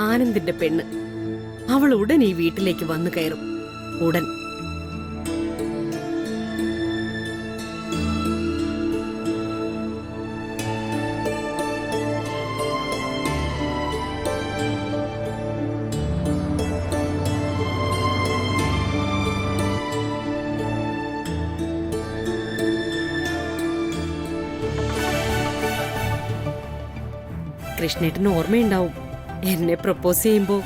ആനന്ദിന്റെ പെണ്ണ്. അവൾ ഉടൻ ഈ വീട്ടിലേക്ക് വന്നു കയറും. ഉടൻ. കൃഷ്ണേട്ടന് ഓർമ്മയുണ്ടാവും, എന്നെ പ്രപ്പോസ് ചെയ്യുമ്പോ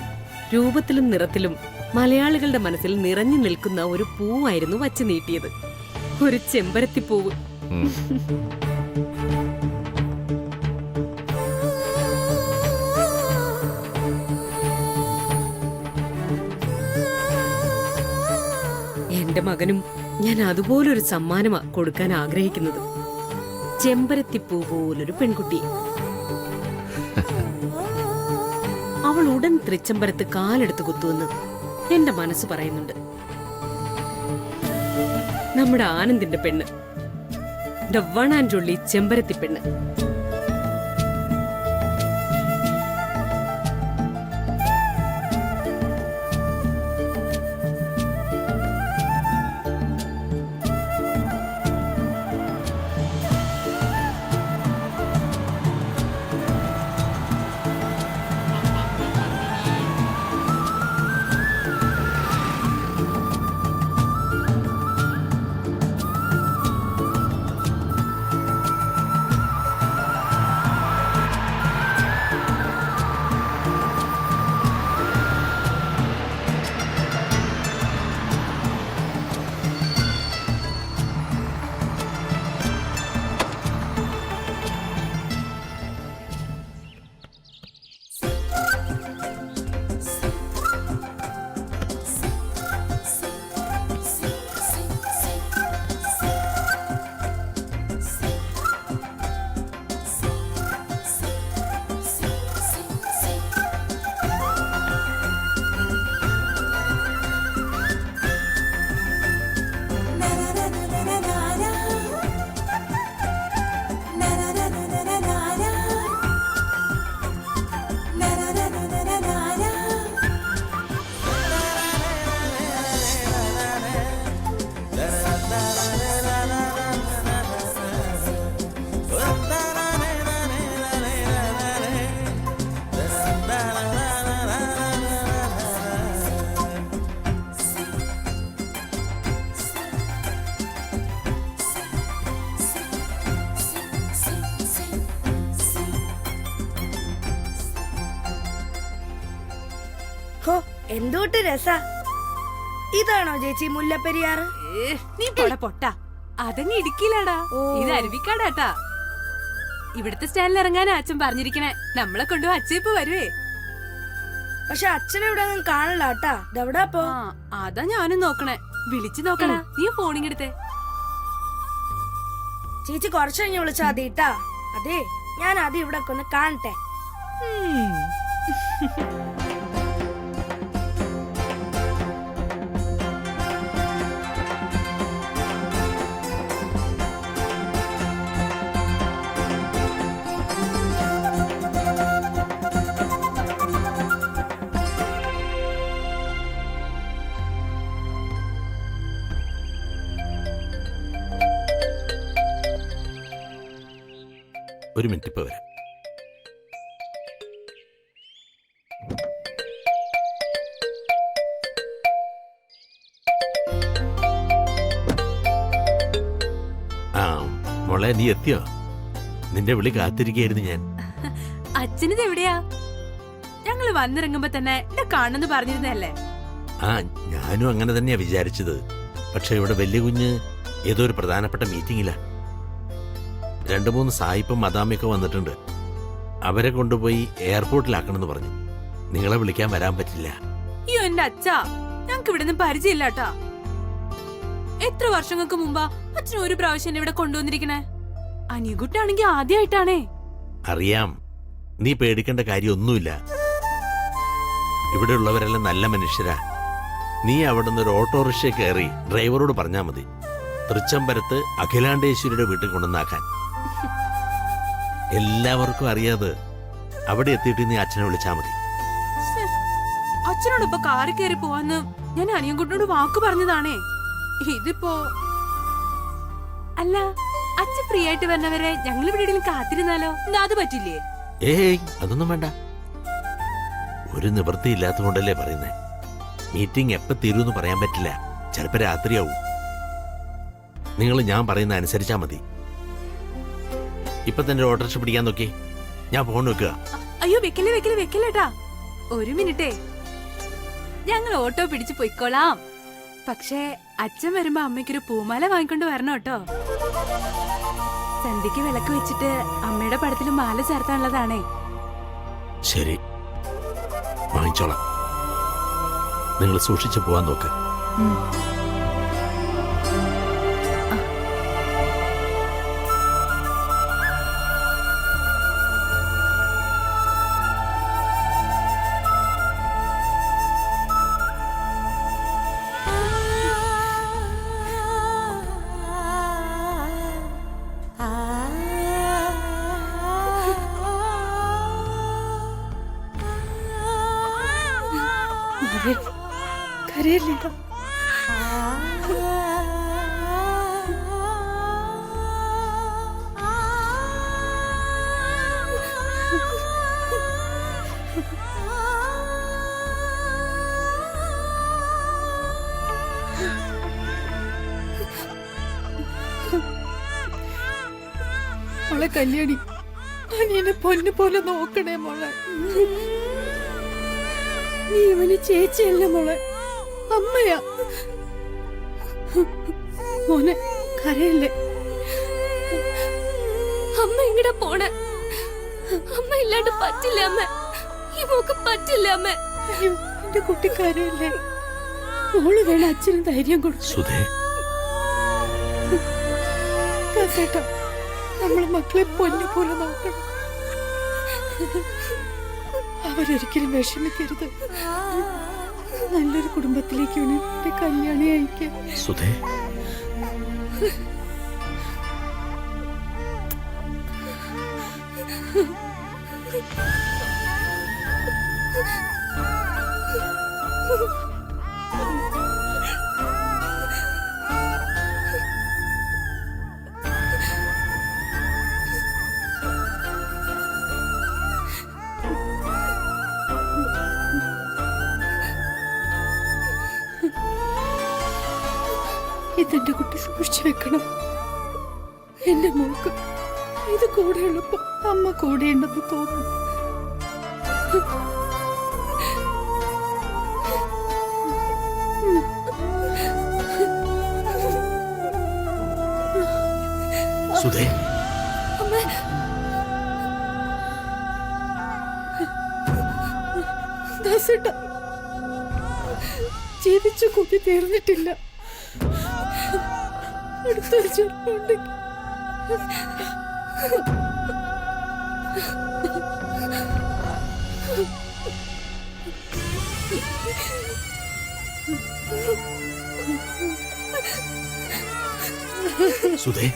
രൂപത്തിലും നിറത്തിലും മലയാളികളുടെ മനസ്സിൽ നിറഞ്ഞു നിൽക്കുന്ന ഒരു പൂവായിരുന്നു വച്ചു നീട്ടിയത്. ഒരു ചെമ്പരത്തിപ്പൂവ്. എന്റെ മകനും ഞാൻ അതുപോലൊരു സമ്മാനമാ കൊടുക്കാൻ ആഗ്രഹിക്കുന്നത്. ചെമ്പരത്തിപ്പൂ പോലൊരു പെൺകുട്ടി. അവൾ ഉടൻ തൃച്ചമ്പരത്ത് കാലെടുത്ത് കുത്തുവെന്ന് എന്റെ മനസ്സ് പറയുന്നുണ്ട്. നമ്മുടെ ആനന്ദിന്റെ പെണ്ണ്, ദ വൺ ആൻഡ് ഓൺലി ചെമ്പരത്തി പെണ്ണ്. എന്തോട്ട് രസ. ഇതാണോ ചേച്ചി മുല്ലപ്പെരിയാറ്? നീ പൊട്ട, അതങ്ങ് ഇടുക്കിയിലാടാ. ഇത് അരുവിക്കാടാട്ടാ. ഇവിടുത്തെ സ്റ്റാൻഡിൽ ഇറങ്ങാൻ അച്ഛൻ പറഞ്ഞിരിക്കണേ. നമ്മളെ കൊണ്ടു അച്ഛയിപ്പ് വരുവേ. പക്ഷെ അച്ഛനെ ഇവിടെ കാണലാട്ടാ. ഇതെവിടാ പോ? അതാ ഞാനും നോക്കണേ. വിളിച്ചു നോക്കണ. നീ ഫോണിങ്ങെടുത്തേ. ചേച്ചി കുറച്ചു കഴിഞ്ഞ് വിളിച്ചാ മതി ട്ടാ. അതെ, ഞാൻ അത് ഇവിടെ ഒന്ന് കാണട്ടെ. ഒരു മിനിറ്റ്, ഇപ്പൊ വരാം. മോളെ, നീ എത്തിയോ? നിന്റെ വിളി കാത്തിരിക്കുകയായിരുന്നു ഞാൻ. അച്ഛനിത് എവിടെയാ? ഞങ്ങള് വന്നിറങ്ങുമ്പോ തന്നെ കാണുന്നു പറഞ്ഞിരുന്നല്ലേ? ഞാനും അങ്ങനെ തന്നെയാ വിചാരിച്ചത്. പക്ഷെ ഇവിടെ വലിയ കുഞ്ഞ് ഏതോ ഒരു പ്രധാനപ്പെട്ട മീറ്റിംഗിലാ. 2-3 സായിപ്പും മദാമയൊക്കെ വന്നിട്ടുണ്ട്. അവരെ കൊണ്ടുപോയി എയർപോർട്ടിലാക്കണമെന്ന് പറഞ്ഞു. നിങ്ങളെ വിളിക്കാൻ വരാൻ പറ്റില്ല. അയ്യോ എന്റെ അച്ഛാ, ഞങ്ങക്ക് ഇവിടെ നിന്ന് പരിചയമില്ലാട്ടാ. എത്ര വർഷങ്ങൾക്ക് മുമ്പാ അച്ഛൻ ഒരു പ്രാവശ്യം ഇവിടെ കൊണ്ടുവന്നിരിക്കണേ. അനിയകുട്ടാണെങ്കിൽ ആദ്യമായിട്ടാണേ. അറിയാം, നീ പേടിക്കേണ്ട കാര്യമൊന്നുമില്ല. ഇവിടെയുള്ളവരെല്ലാം നല്ല മനുഷ്യരാ. നീ അവിടെ നിന്ന് ഒരു ഓട്ടോറിക്ഷ കയറി ഡ്രൈവറോട് പറഞ്ഞാ മതി, തൃച്ചമ്പരത്ത് അഖിലാണ്ടേശ്വരിയുടെ വീട്ടിൽ കൊണ്ടുവന്നാക്കാൻ. എല്ലാവർക്കും അറിയാതെ. അവിടെ എത്തിയിട്ട് നീ അച്ഛനെ വിളിച്ചാ മതി. അച്ഛനോടൊപ്പം കാറി കയറി പോവാന്ന് ഞാൻ അനിയൻകുട്ടനോട് വാക്ക് പറഞ്ഞതാണേ. ഇതിപ്പോ അല്ല, അച്ഛൻ ഫ്രീ ആയിട്ട് വരണവരെ ഞങ്ങൾ ഇവിടെ എവിടെയെങ്കിലും കാത്തിരുന്നാലോ? എന്താ അത് പറ്റില്ലേ? ഏയ് അതൊന്നും വേണ്ട. ഒരു നിവൃത്തി ഇല്ലാത്തതുകൊണ്ടല്ലേ പറയുന്നേ. മീറ്റിംഗ് എപ്പോ തീരുമെന്ന് പറയാൻ പറ്റില്ല. ചിലപ്പോ രാത്രിയാവും. നിങ്ങൾ ഞാൻ പറയുന്ന അനുസരിച്ചാ മതി. ഇപ്പൊ തന്നെ ഓട്ടോറിക്ഷ പിടിക്കാൻ നോക്കി. ഞാൻ ഫോൺ വെക്കുക. അയ്യോ വെക്കല്ലേ വെക്കല്ലേ വെക്കല്ലേട്ടാ. ഒരു മിനിറ്റേ, ഞങ്ങൾ ഓട്ടോ പിടിച്ച് പൊയ്ക്കോളാം. പക്ഷേ അച്ഛൻ വരുമ്പോ അമ്മയ്ക്കൊരു പൂമാല വാങ്ങിക്കൊണ്ട് വരണം കേട്ടോ. സന്ധ്യക്ക് വിളക്ക് വെച്ചിട്ട് അമ്മയുടെ പടത്തിൽ മാല ചേർത്താനുള്ളതാണേ. ശരി, വാങ്ങിച്ചോളാം. നിങ്ങൾ സൂക്ഷിച്ചു പോവാൻ നോക്ക്. കരയല്ലേടാ. മോളെ കല്യാണി, അനിയനെ പൊന്നു പോലെ നോക്കണേ മോളെ. നീ ഇവന് ചേച്ചിയല്ല മോളെ, അമ്മയാ. മോനെ കരയല്ലേ. അമ്മ ഇങ്ങടെ പോണേ. അമ്മ ഇല്ലാണ്ട് പറ്റില്ല അമ്മ. ഈ മോക്ക് പറ്റില്ല അമ്മ. അയ്യോ എന്റെ കുട്ടി കരയല്ലേ. മോള് വേണം അച്ഛന് ധൈര്യം കൊടുത്തു. സുധേ, കേട്ടോ, നമ്മളെ മക്കളെ പൊന്നു പോലെ നോക്കണം. അവരൊരിക്കലും വിഷമിക്കരുത്. നല്ലൊരു കുടുംബത്തിലേക്ക് വേണം എന്റെ കല്യാണി അയക്കാൻ. സുധേ, ഇതെന്റെ കുട്ടി സൂക്ഷിച്ചു വെക്കണം. എന്റെ മോക്ക് ഇത് കൂടെയുള്ളപ്പോ അമ്മ കൂടെയുണ്ടെന്ന് തോന്നുന്നു. സുധേ, ദാസേട്ടാ, ജീവിച്ച കുട്ടി തീർന്നിട്ടില്ല. അടുത്തൊരു ജന്മമുണ്ടെങ്കിൽ സുധേ,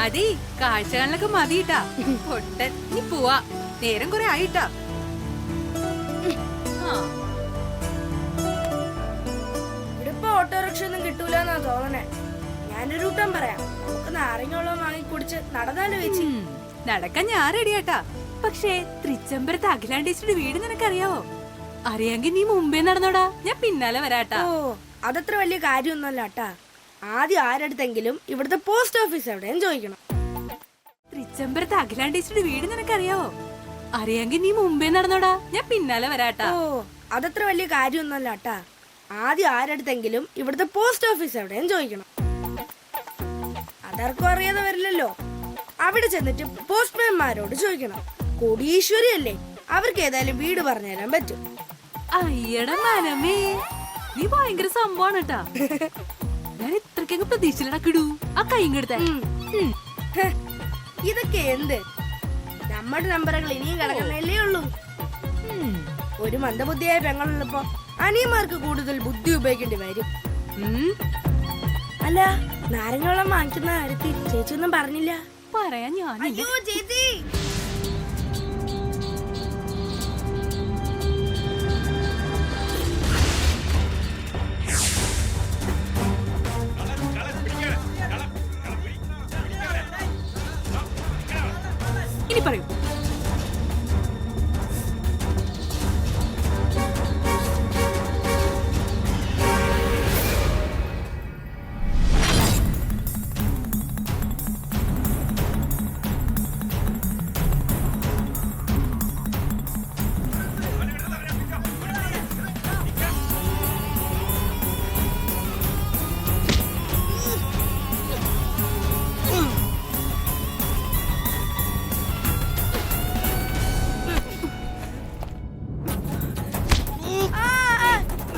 അതേ കാഴ്ച കാണലൊക്കെ മതിയിട്ടാ. പൊട്ടൻ നീ പോവാ, നേരം കുറെ ആയിട്ടാ. ഇവിടെ ഇപ്പൊ ഓട്ടോറിക്ഷ ഒന്നും കിട്ടൂലെന്നാ തോന്നണേ. ഞാനൊരു കൂട്ടം പറയാം, നമുക്ക് നാരങ്ങോളം വാങ്ങി കുടിച്ച് നടന്നാലോ ചേച്ചി? നടക്കാൻ ഞാൻ റെഡിയാട്ടാ. പക്ഷേ തൃച്ചംബരത്ത് അഖിലാണ്ടേശ്വരുടെ വീട് നിനക്കറിയാവോ? അറിയാമെങ്കിൽ നീ മുമ്പേ നടന്നോടാ, ഞാൻ പിന്നാലെ വരാട്ടാ. ഓ, അതത്ര വലിയ കാര്യമൊന്നുമല്ല കേട്ടാ. ആദ്യം ആരടുത്തെങ്കിലും ഇവിടുത്തെ പോസ്റ്റ് ഓഫീസ് എവിടെയും ചോദിക്കണം. തൃച്ചംബരത്ത് അഖിലാണ്ടേശ്വരുടെ വീട് നിനക്കറിയാവോ? അറിയാമെങ്കിൽ നീ മുമ്പേ നടന്നോടാ, ഞാൻ പിന്നാലെ വരാട്ടാ. ഓ, അതത്ര വലിയ കാര്യമൊന്നുമല്ല കേട്ടാ. ആദ്യം ആരടുത്തെങ്കിലും ഇവിടുത്തെ പോസ്റ്റ് ഓഫീസ് എവിടെയും ചോദിക്കണം. അതാർക്കും അറിയാതെ വരില്ലല്ലോ. അവിടെ ചെന്നിട്ട് പോസ്റ്റ്മാൻമാരോട് ചോദിക്കണം. കോടീശ്വരി അല്ലേ, അവർക്ക് ഏതായാലും വീട് പറഞ്ഞു തരാൻ പറ്റും. അയ്യട മനമേ, നീ ഭയങ്കര സംഭവമാണ് കേട്ടാ. ഞാൻ ഇത്രയ്ക്കങ്ങ് പ്രതീക്ഷയിലടക്കിടൂ. ആ കൈങ്ങെടുത്ത ഹെ, ഇതൊക്കെ എന്ത്? നമ്മുടെ നമ്പറുകൾ ഇനിയും കിടക്കുന്നല്ലേ ഉള്ളൂ. ഒരു മന്ദബുദ്ധിയായ പെങ്ങളുള്ളപ്പോ അനിയന്മാർക്ക് കൂടുതൽ ബുദ്ധി ഉപയോഗിക്കേണ്ടി വരും. അല്ല, നാരങ്ങവെള്ളം വാങ്ങിക്കുന്ന കാര്യത്തിൽ ചേച്ചി ഒന്നും പറഞ്ഞില്ല. പറയാൻ ഞാൻ അയ്യോ ചേച്ചി, ഇനി പറയൂ.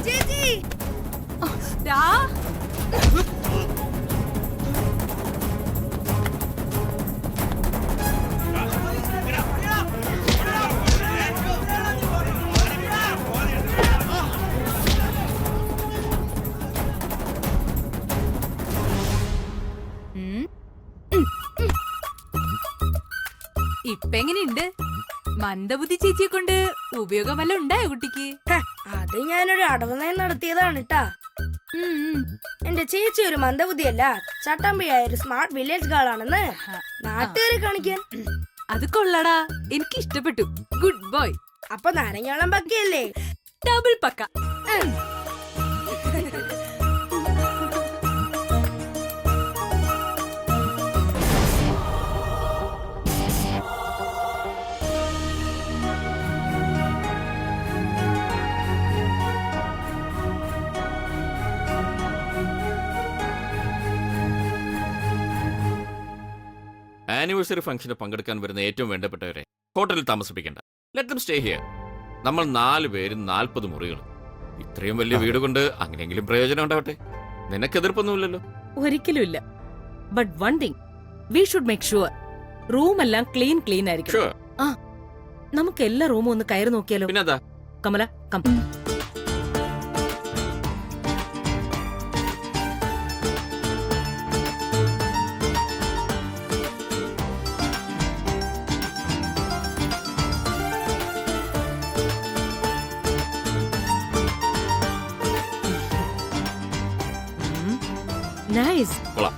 ചേച്ചി ദാ. ഇപ്പൊ എങ്ങനെയുണ്ട്? മന്ദബുദ്ധി ചേച്ചിയെ കൊണ്ട് ഉപയോഗം വല്ല ഉണ്ടായോ കുട്ടിക്ക്? ഹ, അത് ഞാനൊരു അടവനയം നടത്തിയതാണ് ട്ടാ. എന്റെ ചേച്ചി ഒരു മന്ദബുദ്ധിയല്ല, ചട്ടമ്പിയായ ഒരു സ്മാർട്ട് വില്ലേജ് ഗേൾ ആണെന്ന് നാട്ടുകാരെ കാണിക്കാൻ. അത് കൊള്ളടാ, എനിക്ക് ഇഷ്ടപ്പെട്ടു. Good boy. അപ്പൊ നാരങ്ങോളം പക്കയല്ലേ? ഡബിൾ പക്ക. ആനിവേഴ്സറി ഫംഗ്ഷന് പങ്കെടുക്കാൻ വരുന്ന ഏറ്റവും വേണ്ടപ്പെട്ടവരെ ഹോട്ടലിൽ താമസിപ്പിക്കേണ്ട. Let them stay here. നമ്മൾ 4 പേരും 40 മുറികളും. ഇത്രയും വലിയ വീട് കൊണ്ട് അങ്ങനെയെങ്കിലും പ്രയോജനം ഉണ്ടാവട്ടെ. നിനക്ക് എതിർപ്പൊന്നുമില്ലല്ലോ? ഒരിക്കലും ഇല്ല. But one thing, we should make sure room എല്ലാം ക്ലീൻ ആയിരിക്കും. Sure. ആ, നമുക്ക് എല്ലാ റൂമും ഒന്ന് കയറി നോക്കിയാലോ? പിന്നെന്താ? കമല, കം. നൈസ്. കൊള്ളാം.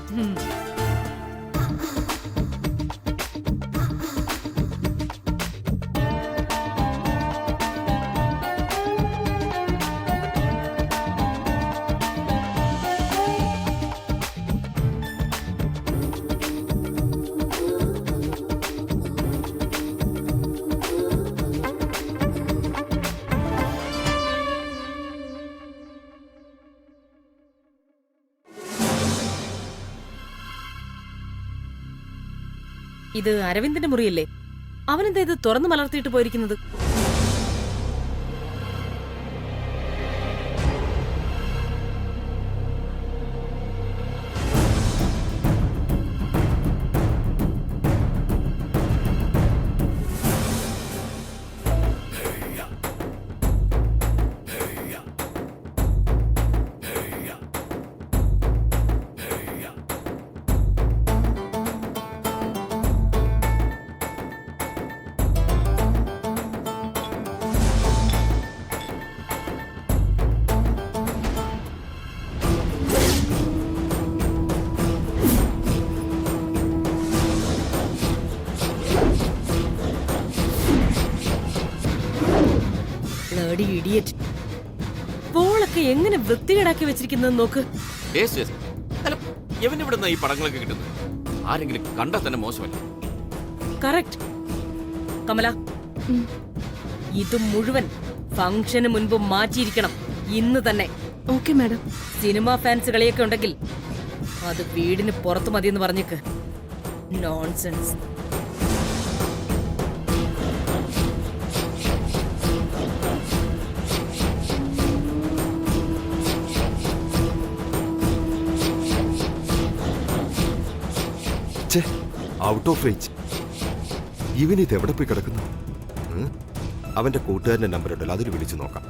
ഇത് അരവിന്ദന്റെ മുറിയല്ലേ? അവനെന്താ ഇത് തുറന്നു മലർത്തിയിട്ട് പോയിരിക്കുന്നത്? ഇഡിയറ്റ്. പോളൊക്കെ എങ്ങനെ വൃത്തികേടാക്കി വെച്ചിരിക്കുന്നത് നോക്ക്. Yes yes. അല്ല എവനിവിടുന്ന ഈ പടങ്ങളൊക്കെ കിട്ടുന്നത്? ആരെങ്കിലും കണ്ടാൽ തന്നെ മോശമല്ല. കറക്റ്റ്. കമല, ഇത് മുഴുവൻ ഫംഗ്ഷന് മുൻപ് മാറ്റിയിരിക്കണം, ഇന്ന് തന്നെ. Okay madam. സിനിമാ ഫാൻസ് കളിയൊക്കെ ഉണ്ടെങ്കിൽ അത് വീടിന് പുറത്തു മതിയെന്ന് പറഞ്ഞേക്ക്. നോൺസെൻസ്. Out of range. ഇവനിത് എവിടെ പോയി കിടക്കുന്നു? അവന്റെ കൂട്ടുകാരന്റെ നമ്പർ ഉണ്ടല്ലോ, അതിൽ വിളിച്ചു നോക്കാം.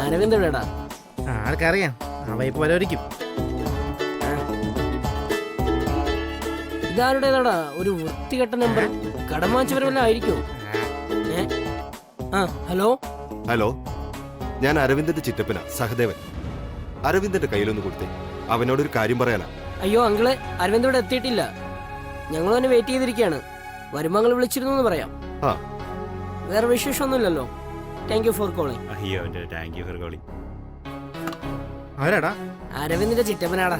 അരവിന്ദ് എവിടെടാ? ആർക്കറിയാം, അവ ഇപ്പൊ വരവരിക്കും. ഇതാരുടേതാടാ ഒരു വൃത്തികെട്ട നമ്പർ? കടം വാങ്ങിച്ചവരെ വല്ല ആയിരിക്കും. ഹലോ ഹലോ, ഞാൻ അരവിന്ദന്റെ ചിറ്റപ്പന സഹദേവൻ. അരവിന്ദന്റെ കയ്യിലൊന്ന് കൊടുത്തേ, അവനോടൊരു കാര്യം പറയാനാ. അയ്യോ അങ്കിള്, അരവിന്ദ് ഇവിടെ എത്തിയിട്ടില്ല. ഞങ്ങൾ തന്നെ വെയിറ്റ് ചെയ്തിരിക്കുകയാണ്. വരുമ്പോ അങ്ങള് വിളിച്ചിരുന്നു എന്ന് പറയാം. ആ, വേറെ വിശേഷമൊന്നുമില്ലല്ലോ. Thank you for calling. അയ്യോ താങ്ക് യു ഫോർ കോളിംഗ്. ആരാടാ? അരവിന്ദിന്റെ ചിറ്റപ്പനാടാ,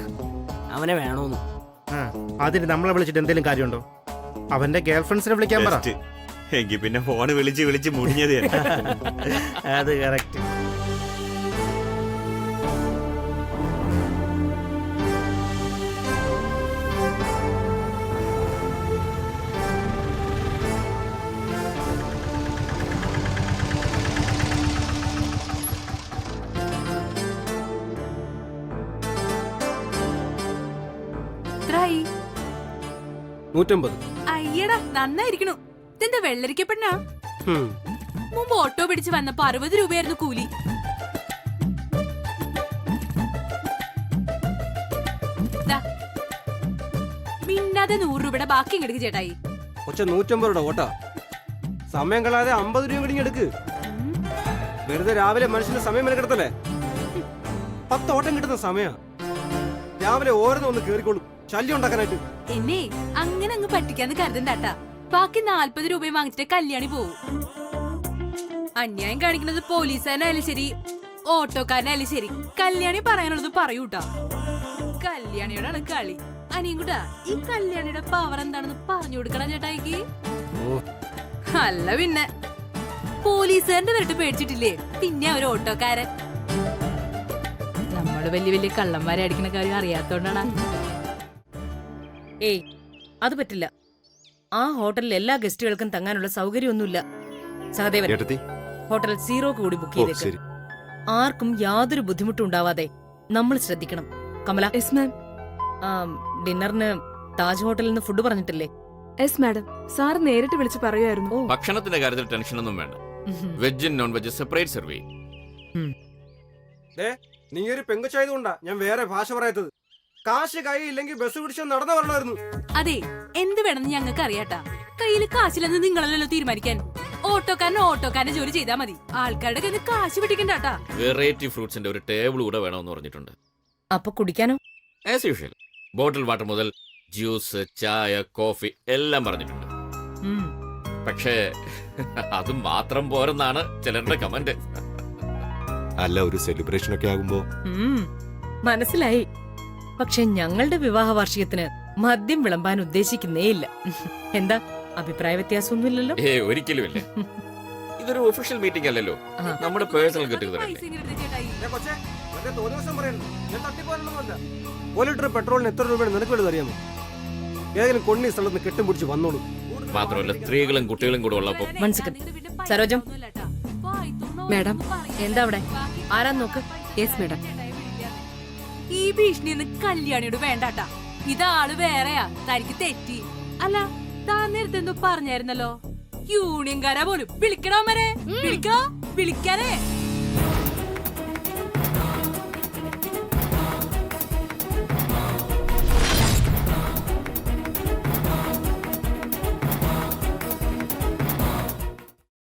അവനെ വേണോന്ന്. അതിന് നമ്മളെ വിളിച്ചിട്ട് എന്തെങ്കിലും കാര്യമുണ്ടോ? അവന്റെ ഗേൾ ഫ്രണ്ട്സിനെ വിളിക്കാൻ പറ. എങ്കിൽ പിന്നെ ഫോണ് വിളിച്ച് വിളിച്ച് മുടിഞ്ഞത്. അത് കറക്റ്റ്. എത്രയായി? 150. അയ്യടാ, നന്നായിരിക്കണു. ഇതെന്താ വെള്ളരിക്കപ്പെണ്ണാ? മുമ്പ് ഓട്ടോ പിടിച്ച് വന്നപ്പോ 60 രൂപയായിരുന്നു കൂലി. മിന്നാതെ 100 രൂപയുടെ ബാക്കി ഇങ്ങെടുക്ക് ചേട്ടായി. 150 രൂപ ഓട്ടാ. സമയം കളയാതെ 50 രൂപ കൂടി എടുക്ക്. വെറുതെ രാവിലെ മനുഷ്യന്റെ സമയം മെനക്കെടുത്തല്ലേ? 10 ഓട്ടം കിട്ടുന്ന സമയം. രാവിലെ ഓരോന്ന് ഒന്ന് കേറിക്കോളും ശല്യം ഉണ്ടാക്കാനായിട്ട്. എന്നെ അങ്ങനെ അങ്ങ് പറ്റിക്കാന്ന് കരുതണ്ടാട്ടാ. ബാക്കി 40 രൂപയും വാങ്ങിച്ചിട്ട് കല്യാണി പോവും. അന്യായം കാണിക്കുന്നത് പോലീസുകാരനായാലും ശരി, ഓട്ടോക്കാരനായാലും ശരി, കല്യാണി പറയാനുള്ളത് പറയൂട്ടാ. കല്യാണിയോടാണ് കളി. അനിയൻകുട്ടാ, ഈ കല്യാണിയുടെ പവർ എന്താണെന്ന് പറഞ്ഞു കൊടുക്കണം ചേട്ടായിക്ക്. അല്ല പിന്നെ പോലീസുകാരന്റെ വരട്ട് പേടിച്ചിട്ടില്ലേ, പിന്നെ ഒരു ഓട്ടോക്കാരൻ. നമ്മള് വലിയ വലിയ കള്ളന്മാരെ അടിക്കുന്ന കാര്യം അറിയാത്തോണ്ടാണ്. ഏയ്, അത് പറ്റില്ല. ആ ഹോട്ടലിൽ എല്ലാ ഗസ്റ്റുകൾക്കും തങ്ങാനുള്ള സൗകര്യമൊന്നുമില്ല. സഹദേവൻ, ഏട്ടത്തി. ഹോട്ടൽ 0 കൂടി ബുക്ക് ഓ, ചെയ്തേക്ക്. ശരി. ആർക്കും യാതൊരു ബുദ്ധിമുട്ടും ഉണ്ടാവാതെ നമ്മൾ ശ്രദ്ധിക്കണം. Kamala, yes ma'am. ഡിന്നറിന് താജ് ഹോട്ടലിൽ നിന്ന് ഫുഡ് പറഞ്ഞിട്ടില്ലേ? Yes madam. സാർ നേരിട്ട് വിളിച്ച് പറയുമായിരുന്നു. ഭക്ഷണത്തിന്റെ കാര്യത്തിൽ ടെൻഷനൊന്നും വേണ്ട. വെജും നോൺ വെജും സെപ്പറേറ്റ് സെർവ് ചെയ്യും. നീ ഒരു പെങ്കുച്ചായതുകൊണ്ടാ ഞാൻ വേറെ ഭാഷ പറയാത്തത്. കാശ് കൈയില്ലെങ്കിൽ ബസ് പിടിച്ചോ നടന്നു വരണമായിരുന്നു. അതെ, എന്ത് വേണമെന്ന് ഞങ്ങൾക്ക് അറിയാട്ടാ. കയ്യിൽ കാശില്ലെന്ന് നിങ്ങളല്ലല്ലോ തീരുമാനിക്കാൻ. ഓട്ടോക്കാരന്റെ ജോലി ചെയ്താൽ മതി. ആൾക്കാരുടെ കയ്യിൽ കാശ് പിടിക്കണ്ടാട്ടാ. വെറൈറ്റി ഫ്രൂട്ട്സിന്റെ ഒരു ടേബിൾ കൂടെ വേണമെന്ന് പറഞ്ഞിട്ടുണ്ട്. അപ്പൊ കുടിക്കാനോ? ആസ് യൂഷ്വൽ ബോട്ടിൽ വാട്ടർ മുതൽ ജ്യൂസ്, ചായ, കോഫി എല്ലാം പറഞ്ഞിട്ടുണ്ട്. പക്ഷേ അത് മാത്രം പോരെന്നാണ് ചിലരുടെ കമന്റ്. അല്ല, ഒരു സെലിബ്രേഷൻ ഒക്കെ ആകുമ്പോ മനസ്സിലായി. പക്ഷെ ഞങ്ങളുടെ വിവാഹ വാർഷികത്തിന് മദ്യം വിളമ്പാൻ ഉദ്ദേശിക്കുന്നേയില്ല. എന്താ, അഭിപ്രായ വ്യത്യാസമൊന്നുമില്ലല്ലോ? ഒരിക്കലും ഇല്ല. ഇതൊരു ഒഫീഷ്യൽ മീറ്റിംഗ് അല്ലല്ലോ, നമ്മുടെ പേഴ്സണൽ ഗെറ്റുഗതറല്ലേ. ഒരു ലിറ്റർ പെട്രോളിന് എത്ര രൂപയാണ് നിനക്ക് വേണ്ടി അറിയാമോ? ഏതെങ്കിലും കൊണ്ണി സ്ഥലത്ത് കെട്ടും പിടിച്ച് വന്നോളൂ. മാത്രമല്ല സ്ത്രീകളും കുട്ടികളും കൂടെ ഉള്ളപ്പോ. സരോജം, മാഡം. എന്താ അവിടെ? ആരാ നോക്ക്. Yes madam. ഈ ഭീഷണിയൊന്നും കല്യാണിയോട് വേണ്ടാട്ടാ. ഇതാള് വേറെയാ, തനിക്ക് തെറ്റി. അല്ല, താൻ നേരത്തെ എന്തോ പറഞ്ഞായിരുന്നല്ലോ, യൂണിയൻകാരാ പോലും. വിളിക്കണോ മരെ, വിളിക്കാനേ.